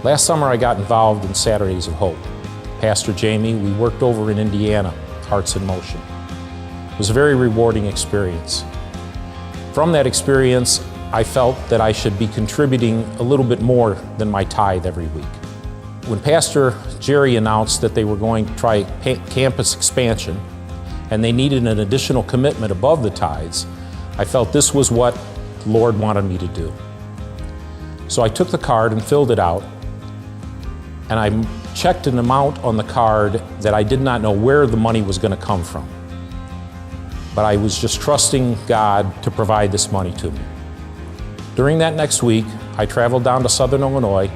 Last summer I got involved in Saturdays of Hope. Pastor Jamie, we worked over in Indiana, Hearts in Motion. It was a very rewarding experience. From that experience, I felt that I should be contributing a little bit more than my tithe every week. When Pastor Jerry announced that they were going to try campus expansion and they needed an additional commitment above the tithes, I felt this was what the Lord wanted me to do. So I took the card and filled it out, and I checked an amount on the card that I did not know where the money was going to come from. But I was just trusting God to provide this money to me. During that next week, I traveled down to Southern Illinois,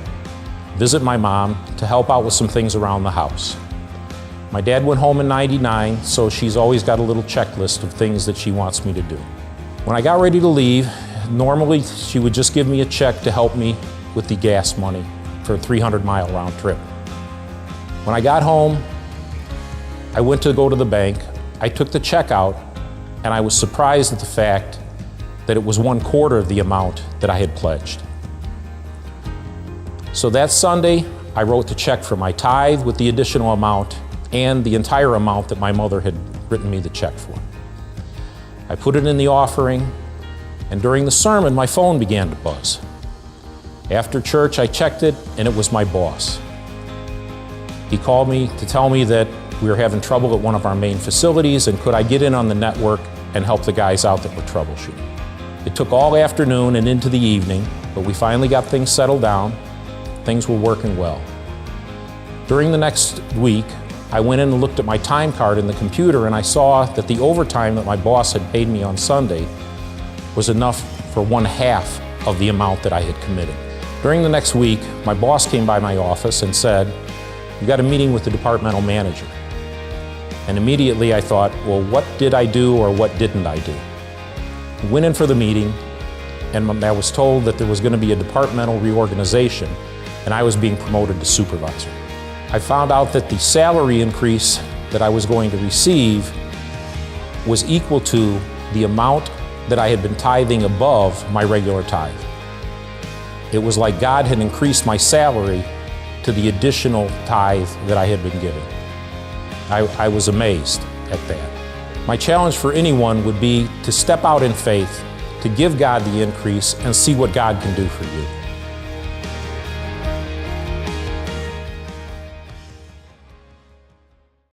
visit my mom to help out with some things around the house. My dad went home in '99, so she's always got a little checklist of things that she wants me to do. When I got ready to leave, normally she would just give me a check to help me with the gas money for a 300-mile round trip. When I got home, I went to go to the bank. I took the check out, and I was surprised at the fact that it was 1/4 of the amount that I had pledged. So that Sunday, I wrote the check for my tithe with the additional amount and the entire amount that my mother had written me the check for. I put it in the offering, and during the sermon, my phone began to buzz. After church, I checked it, and it was my boss. He called me to tell me that we were having trouble at one of our main facilities, and could I get in on the network and help the guys out that were troubleshooting. It took all afternoon and into the evening, but we finally got things settled down. Things were working well. During the next week, I went in and looked at my time card in the computer, and I saw that the overtime that my boss had paid me on Sunday was enough for 1/2 of the amount that I had committed. During the next week, my boss came by my office and said, "You got a meeting with the departmental manager." And immediately I thought, well, what did I do or what didn't I do? I went in for the meeting, and I was told that there was going to be a departmental reorganization, and I was being promoted to supervisor. I found out that the salary increase that I was going to receive was equal to the amount that I had been tithing above my regular tithe. It was like God had increased my salary to the additional tithe that I had been given. I was amazed at that. My challenge for anyone would be to step out in faith, to give God the increase and see what God can do for you.